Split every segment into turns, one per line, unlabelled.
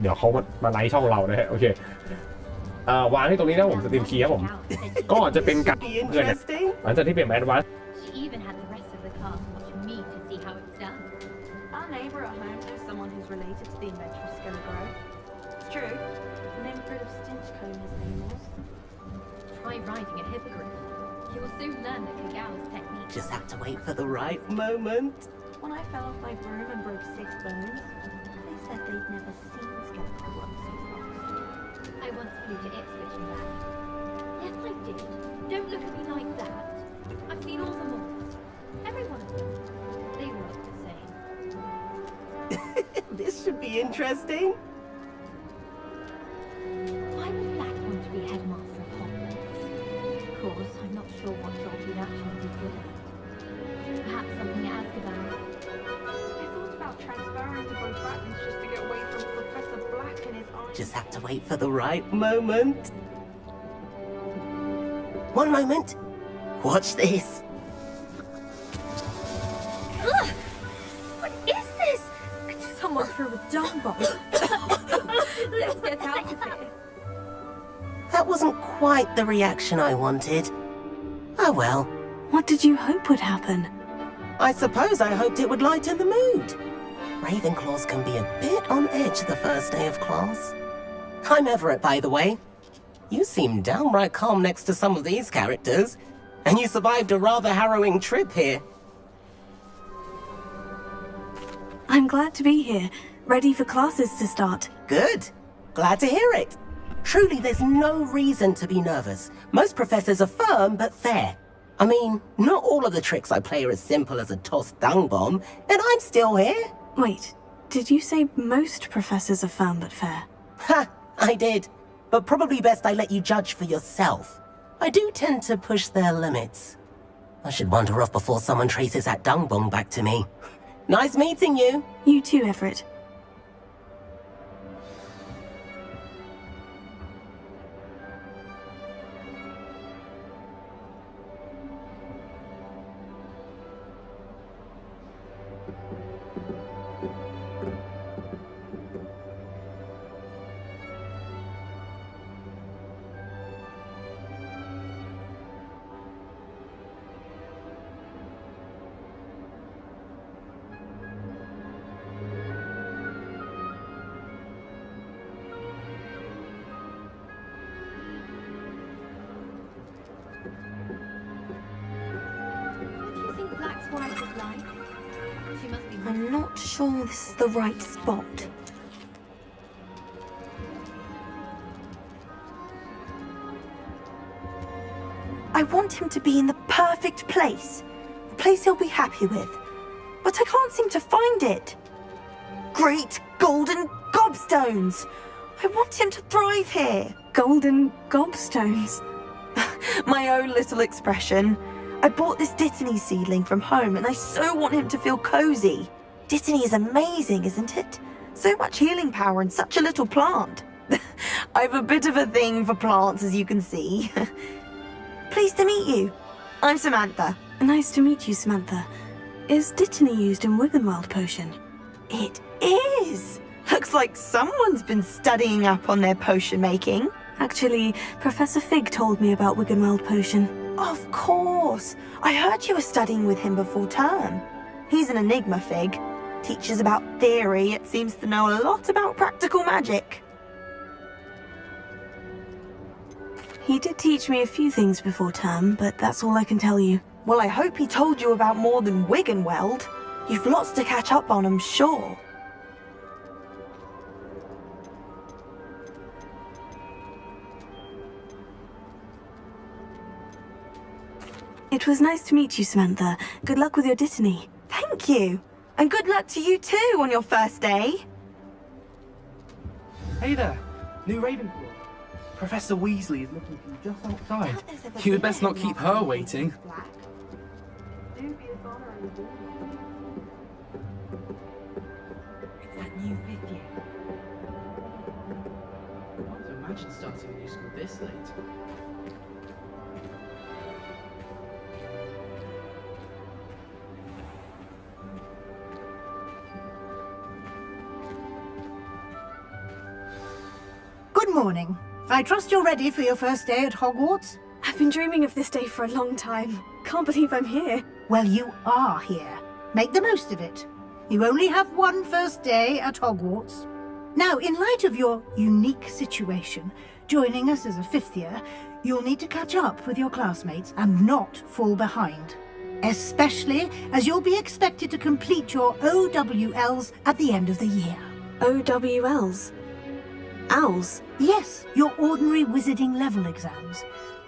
เดี๋ยวเขามาไลฟ์ช่องเรานะฮะโอเควางที่ตรงนี้นะผมสตรีมคีย์ครับผมก็จะเป็นการเพื่อนเนี่ยหลังจากที่เปลี่ยนแอดวานซ์
She even had the rest of the class watch me to see how it's done.
Our neighbour at home knows someone who's related to the inventor of Skelegrow. It's true. The name of Stinchcombe his name was.
Try riding a hippogriff. You'll soon learn the Kagawa's technique.
Just have to wait for the right moment.
When I fell off my broom and broke 6 bones, they said they'd never seen Skelegrow work so fast.
I once flew to Ipswich and back. Yes, I did. Don't look at me like that. I've seen all the models. Every one of them. They all look the same.
This should be interesting.
Why would Black want to be headmaster of Hogwarts? Of course, I'm not sure what job he'd actually be good at. Perhaps something at Azkaban.
I thought about transferring to both Bratons just to get away from Professor Black and his eyes.
Just have to wait for the right moment. One moment. Watch this.
Ugh! What is this? Someone threw a dung bomb. Let's get out of here.
That wasn't quite the reaction I wanted. Oh well.
What did you hope would happen?
I suppose I hoped it would lighten the mood. Ravenclaws can be a bit on edge the first day of class. I'm Everett, by the way. You seem downright calm next to some of these characters, and you survived a rather harrowing trip here.
I'm glad to be here, ready for classes to start.
Good. Glad to hear it. Truly, there's no reason to be nervous. Most professors are firm but fair. I mean, not all of the tricks I play are as simple as a tossed dung bomb, and I'm still here.
Wait, did you say most professors are firm but fair?
Ha! I did. But probably best I let you judge for yourself. I do tend to push their limits. I should wander off before someone traces that dung bomb back to me. Nice meeting you.
You too, Everett.
What do you think Black's wife is like? She must be...
I'm not sure this is the right spot. I want him to be in the perfect place. A place he'll be happy with. But I can't seem to find it. Great golden gobstones! I want him to thrive here. Golden gobstones? My own little expression. I bought this Dittany seedling from home and I so want him to feel cozy. Dittany is amazing, isn't it? So much healing power in such a little plant. I've a bit of a thing for plants, as you can see. Pleased to meet you. I'm Samantha. Nice to meet you, Samantha. Is Dittany used in Wiggenweld potion? It is! Looks like someone's been studying up on their potion making. Actually, Professor Fig told me about Wiggenweld potion. Of course! I heard you were studying with him before term. He's an enigma, Fig. Teaches about theory, yet seems to know a lot about practical magic. He did teach me a few things before term, but that's all I can tell you. Well, I hope he told you about more than Wiggenweld. You've lots to catch up on, I'm sure. It was nice to meet you, Samantha. Good luck with your Dittany. Thank you. And good luck to you too on your first day.
Hey there, new Ravenclaw. Professor Weasley is looking for you just outside. You had best not keep her waiting.
Dubious honor and reward.
It's that new fifth year.
Hard to imagine starting a new school this late.
Good morning. I trust you're ready for your first day at Hogwarts?
I've been dreaming of this day for a long time. Can't believe I'm here.
Well, you are here. Make the most of it. You only have one first day at Hogwarts. Now, in light of your unique situation, joining us as a fifth year, you'll need to catch up with your classmates and not fall behind. Especially as you'll be expected to complete your OWLs at the end of the year.
OWLs? Owls?
Yes, your ordinary wizarding level exams.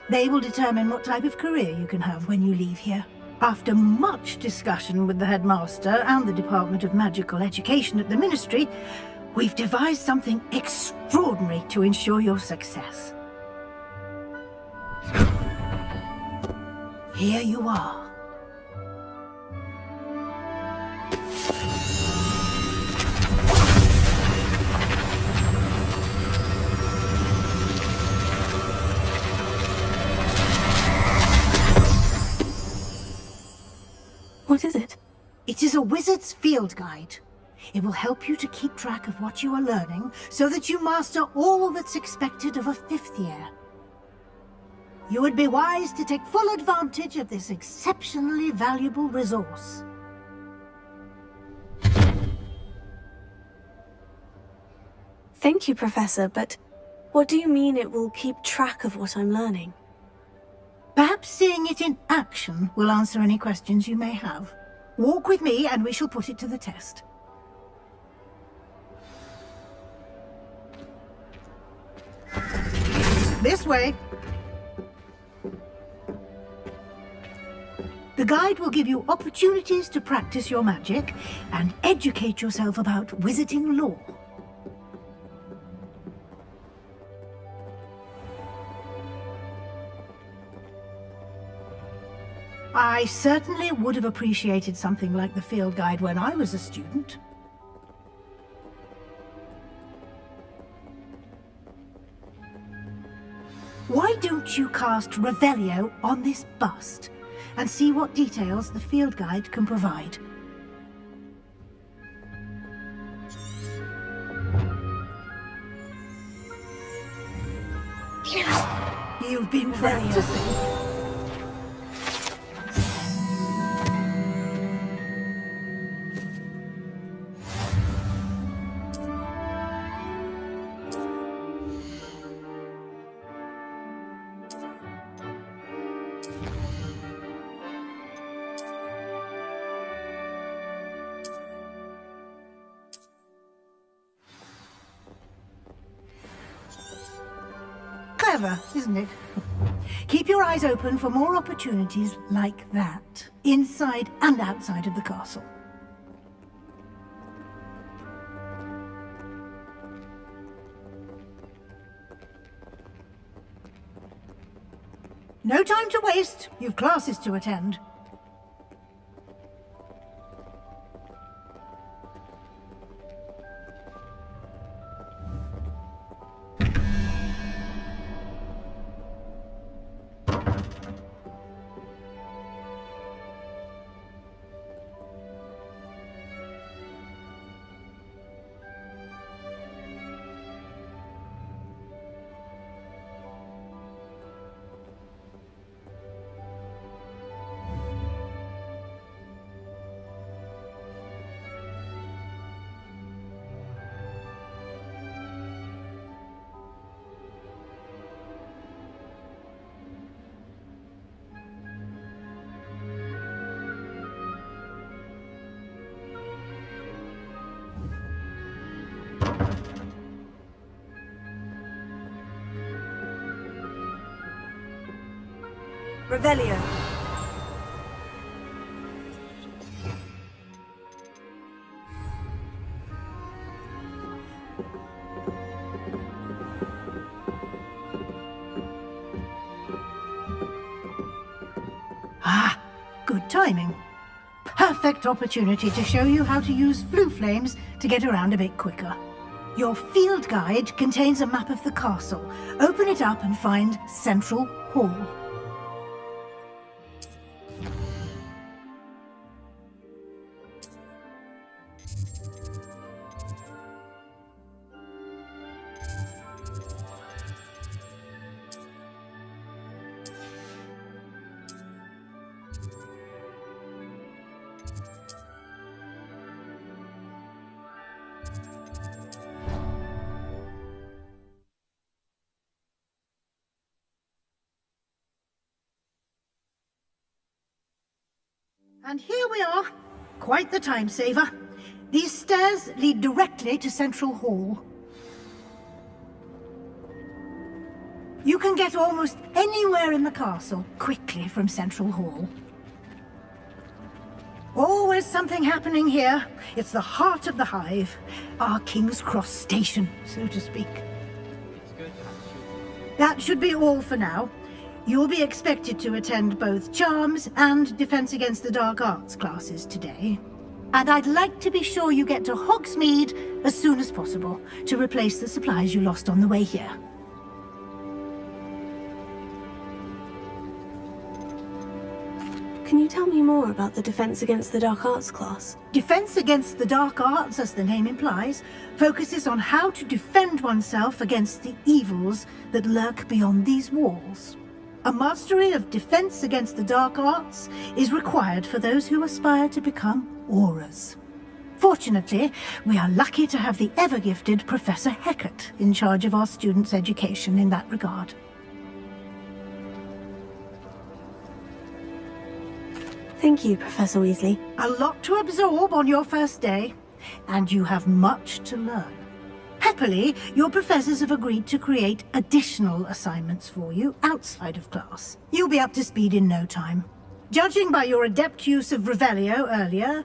They will determine what type of career you can have when you leave here. After much discussion with the headmaster and the Department of Magical Education at the Ministry, we've devised something extraordinary to ensure your success. Here you are.
What is it?
It is a wizard's field guide. It will help you to keep track of what you are learning so that you master all that's expected of a fifth year. You would be wise to take full advantage of this exceptionally valuable resource.
Thank you, Professor, but what do you mean it will keep track of what I'm learning?
Perhaps seeing it in action will answer any questions you may have. Walk with me and we shall put it to the test. This way. The guide will give you opportunities to practice your magic and educate yourself about wizarding lore. I certainly would have appreciated something like the field guide when I was a student. Why don't you cast Revelio on this bust and see what details the field guide can provide? You've been practicing. Clever, isn't it? Keep your eyes open for more opportunities like that, inside and outside of the castle. No time to waste. You've classes to attend.
Revelio.
Ah, good timing. Perfect opportunity to show you how to use Floo Flames to get around a bit quicker. Your field guide contains a map of the castle. Open it up and find Central Hall. And here we are. Quite the time saver. These stairs lead directly to Central Hall. You can get almost anywhere in the castle quickly from Central Hall. Always something happening here. It's the heart of the Hive. Our King's Cross station, so to speak. That should be all for now. You'll be expected to attend both Charms and Defense Against the Dark Arts classes today. And I'd like to be sure you get to Hogsmeade as soon as possible to replace the supplies you lost on the way here.
Can you tell me more about the Defense Against the Dark Arts class?
Defense Against the Dark Arts, as the name implies, focuses on how to defend oneself against the evils that lurk beyond these walls. A mastery of Defense Against the Dark Arts is required for those who aspire to become Aurors. Fortunately, we are lucky to have the ever-gifted Professor Hecat in charge of our students' education in that regard.
Thank you, Professor Weasley.
A lot to absorb on your first day, and you have much to learn. Happily, your professors have agreed to create additional assignments for you outside of class. You'll be up to speed in no time. Judging by your adept use of Revelio earlier,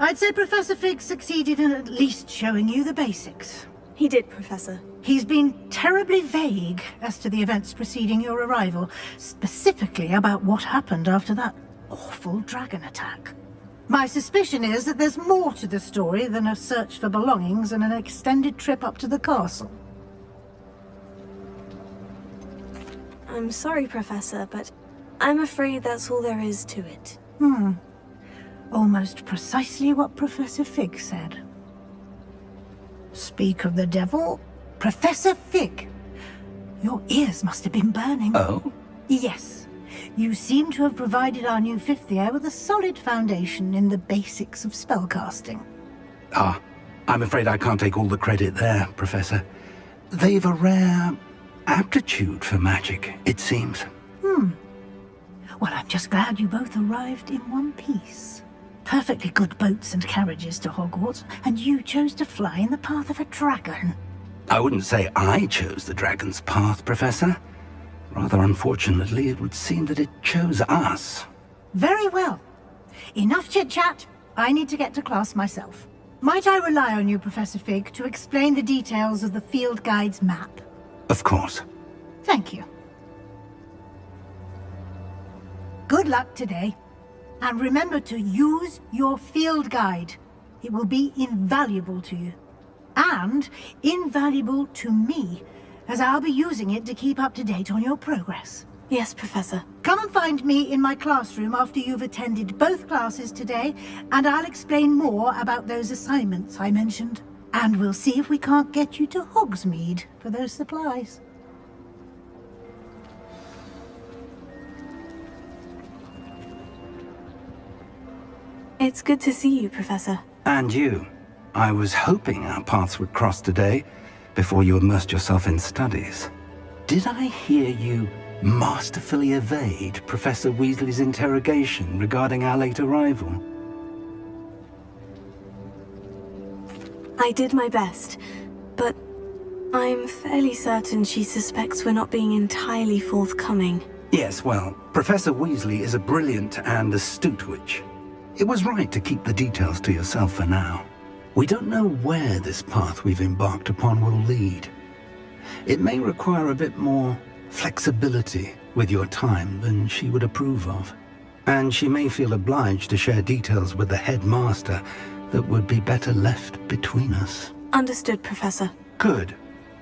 I'd say Professor Fig succeeded in at least showing you the basics.
He did, Professor.
He's been terribly vague as to the events preceding your arrival, specifically about what happened after that awful dragon attack. My suspicion is that there's more to the story than a search for belongings and an extended trip up to the castle.
I'm sorry, Professor, but I'm afraid that's all there is to it.
Almost precisely what Professor Fig said. Speak of the devil, Professor Fig. Your ears must have been burning.
Oh?
Yes. You seem to have provided our new fifth year with a solid foundation in the basics of spellcasting.
Ah, I'm afraid I can't take all the credit there, Professor. They've a rare aptitude for magic, it seems.
Well, I'm just glad you both arrived in one piece. Perfectly good boats and carriages to Hogwarts, and you chose to fly in the path of a dragon.
I wouldn't say I chose the dragon's path, Professor. Rather unfortunately, it would seem that it chose us.
Very well. Enough chit-chat. I need to get to class myself. Might I rely on you, Professor Fig, to explain the details of the field guide's map?
Of course.
Thank you. Good luck today. And remember to use your field guide. It will be invaluable to you. And invaluable to me, as I'll be using it to keep up to date on your progress.
Yes, Professor.
Come and find me in my classroom after you've attended both classes today, and I'll explain more about those assignments I mentioned. And we'll see if we can't get you to Hogsmeade for those supplies.
It's good to see you, Professor.
And you. I was hoping our paths would cross today, before you immersed yourself in studies. Did I hear you masterfully evade Professor Weasley's interrogation regarding our late arrival?
I did my best, but I'm fairly certain she suspects we're not being entirely forthcoming.
Yes, well, Professor Weasley is a brilliant and astute witch. It was right to keep the details to yourself for now. We don't know where this path we've embarked upon will lead. It may require a bit more flexibility with your time than she would approve of. And she may feel obliged to share details with the headmaster that would be better left between us.
Understood, Professor.
Good.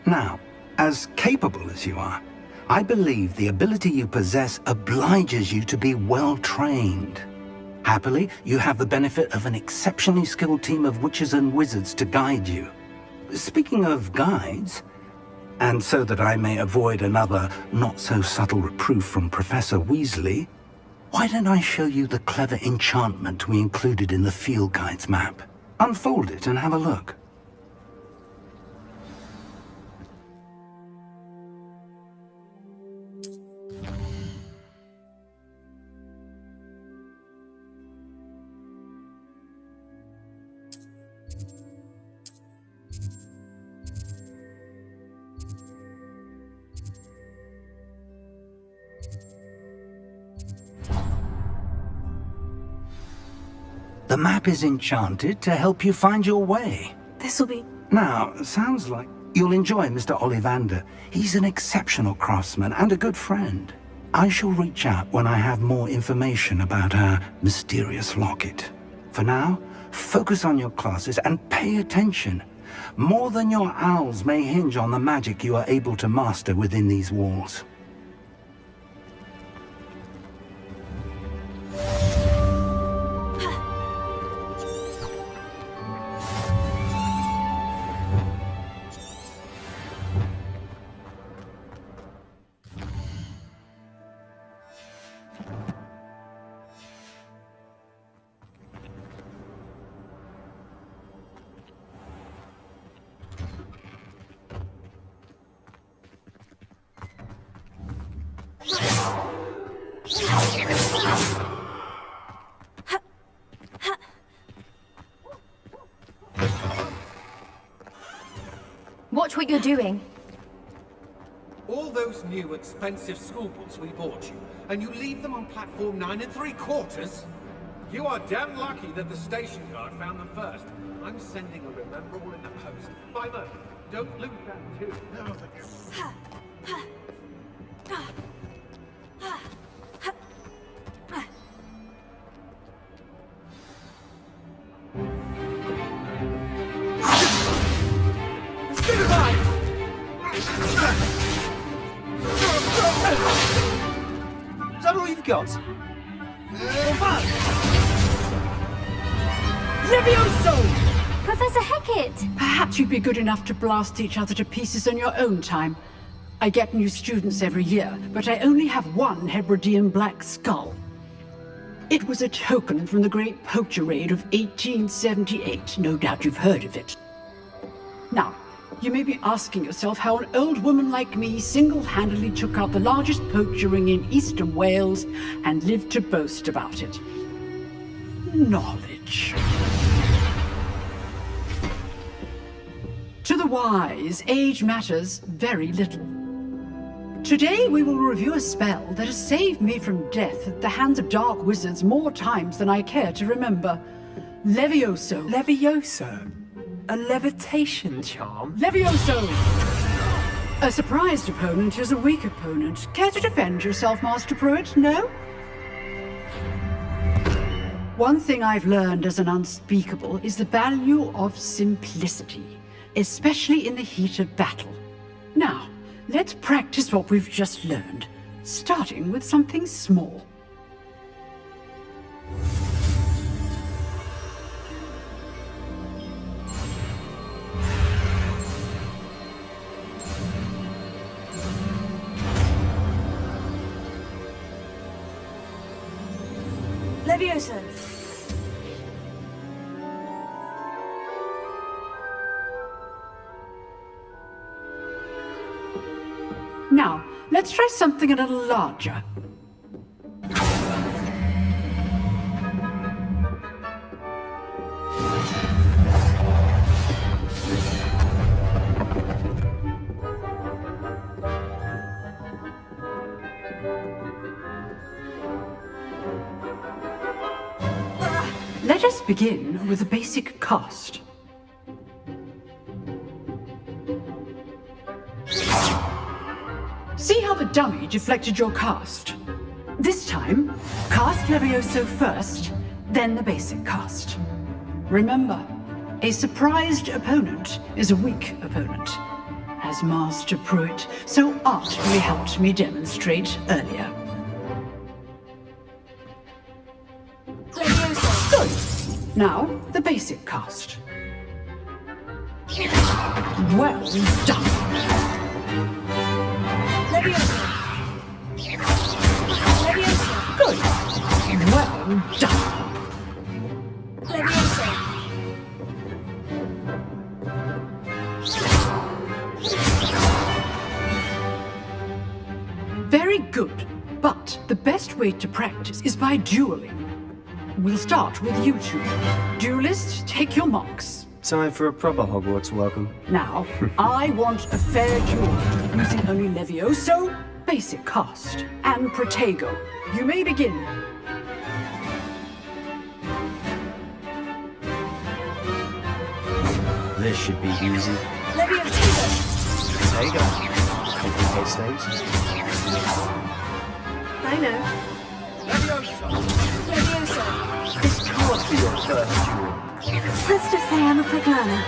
Now, as capable as you are, I believe the ability you possess obliges you to be well trained. Happily, you have the benefit of an exceptionally skilled team of witches and wizards to guide you. Speaking of guides, and so that I may avoid another not-so-subtle reproof from Professor Weasley, why don't I show you the clever enchantment we included in the field guide's map? Unfold it and have a look. The map is enchanted to help you find your way.
This'll be...
Now, sounds like you'll enjoy Mr. Ollivander. He's an exceptional craftsman and a good friend. I shall reach out when I have more information about our mysterious locket. For now, focus on your classes and pay attention. More than your owls may hinge on the magic you are able to master within these walls.
Watch what you're doing.
All those new expensive school books we bought you, and you leave them on platform 9 3/4? You are damn lucky that the station guard found them first. I'm sending a remember all in the post. By the way, don't lose that too. No, thank you.
Is that all you've got?
Levioso!
Professor Hecat!
Perhaps you'd be good enough to blast each other to pieces on your own time. I get new students every year, but I only have one Hebridean black skull. It was a token from the Great Poacher Raid of 1878. No doubt you've heard of it. Now, you may be asking yourself how an old woman like me single-handedly took out the largest poacher ring in eastern Wales and lived to boast about it. Knowledge. To the wise, age matters very little. Today we will review a spell that has saved me from death at the hands of dark wizards more times than I care to remember. Levioso.
Levioso? A levitation charm?
Levioso! A surprised opponent is a weak opponent. Care to defend yourself, Master Pruitt? No? One thing I've learned as an unspeakable is the value of simplicity, especially in the heat of battle. Now, let's practice what we've just learned, starting with something small.
Levioso!
Now, let's try something a little larger. Let us begin with a basic cast. See how the dummy deflected your cast? This time, cast Levioso first, then the basic cast. Remember, a surprised opponent is a weak opponent, as Master Pruitt so artfully helped me demonstrate earlier. Good. Now, the basic cast. Well done.
Levioso! Levioso!
Good. Well done.
Levioso!
Very good. But the best way to practice is by dueling. We'll start with you two. Duelists, take your marks.
Time for a proper Hogwarts welcome.
Now, I want a fair duel, using only Levioso, basic cast, and Protego. You may begin.
This should be easy.
Leviosa!
Tega. Complicates things.
I know. Leviosa!
This can't be your first duel.
Let's just say I'm a quick learner.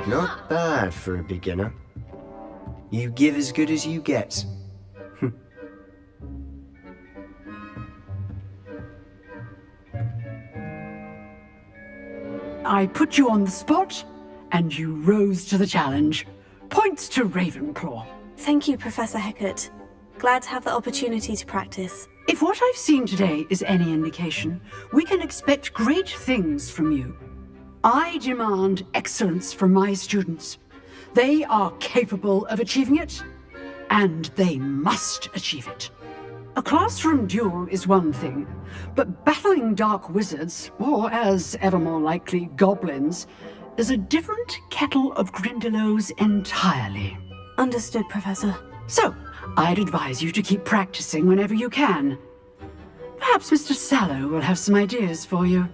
Not bad for a beginner. You give as good as you get.
I put you on the spot, and you rose to the challenge. Points to Ravenclaw.
Thank you, Professor Hecat. Glad to have the opportunity to practice.
If what I've seen today is any indication, we can expect great things from you. I demand excellence from my students. They are capable of achieving it, and they must achieve it. A classroom duel is one thing, but battling dark wizards, or as ever more likely, goblins, is a different kettle of Grindylows entirely.
Understood, Professor.
So, I'd advise you to keep practicing whenever you can. Perhaps Mr. Sallow will have some ideas for you.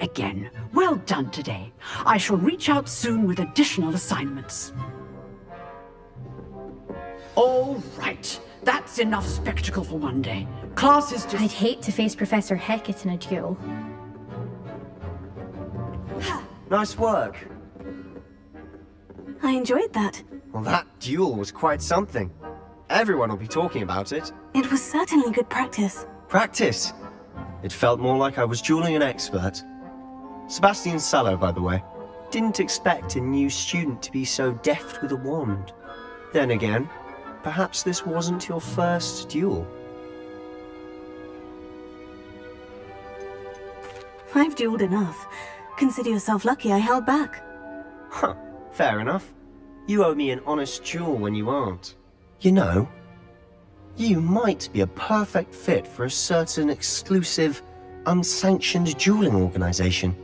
Again, well done today. I shall reach out soon with additional assignments. All right. That's enough spectacle for one day. Class is just...
I'd hate to face Professor Hecat in a duel.
Nice work.
I enjoyed that.
Well, that duel was quite something. Everyone will be talking about it.
It was certainly good practice.
Practice? It felt more like I was dueling an expert. Sebastian Sallow, by the way. Didn't expect a new student to be so deft with a wand. Then again, perhaps this wasn't your first duel.
I've dueled enough. Consider yourself lucky I held back.
Huh, fair enough. You owe me an honest duel when you aren't. You know, you might be a perfect fit for a certain exclusive, unsanctioned dueling organization.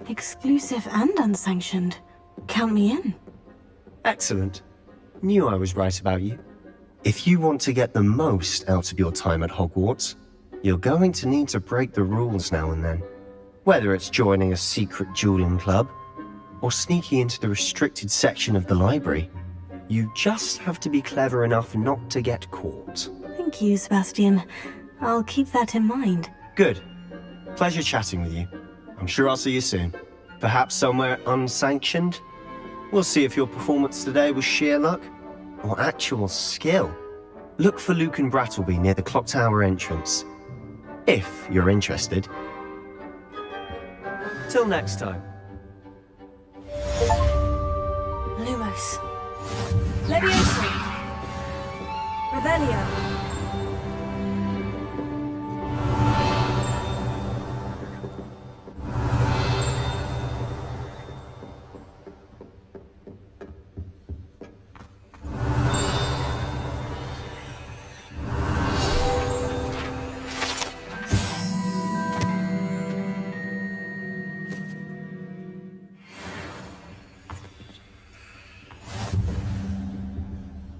Exclusive and unsanctioned. Count me in.
Excellent. Knew I was right about you. If you want to get the most out of your time at Hogwarts, you're going to need to break the rules now and then. Whether it's joining a secret dueling club, or sneaking into the restricted section of the library, you just have to be clever enough not to get caught.
Thank you, Sebastian. I'll keep that in mind.
Good. Pleasure chatting with you. I'm sure I'll see you soon. Perhaps somewhere unsanctioned? We'll see if your performance today was sheer luck or actual skill. Look for Luke and Brattleby near the Clock Tower entrance, if you're interested. Till next time.
Lumos. Leviosa. Revelio.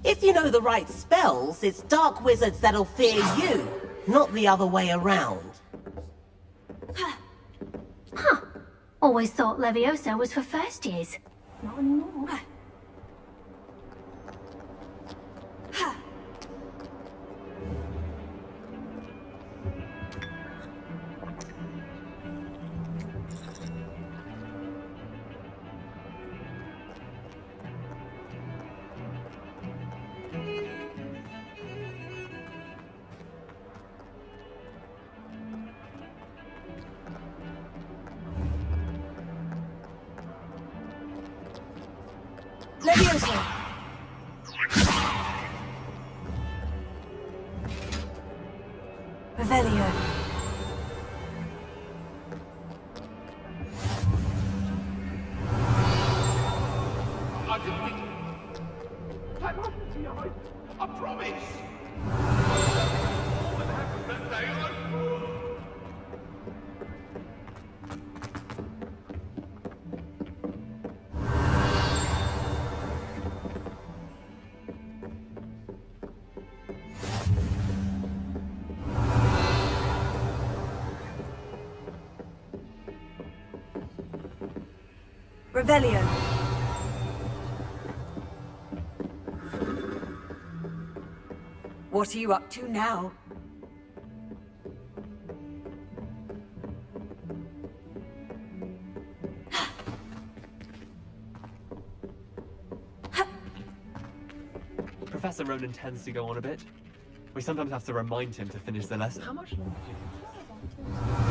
If you know the right spells, it's dark wizards that'll fear you, not the other way around.
Huh. Always thought Leviosa was for first years. Not anymore.
Leviosa. Revelio.
I promise!
Revelio. What are you up to now?
Professor Ronan tends to go on a bit. We sometimes have to remind him to finish the lesson. How much longer do you think?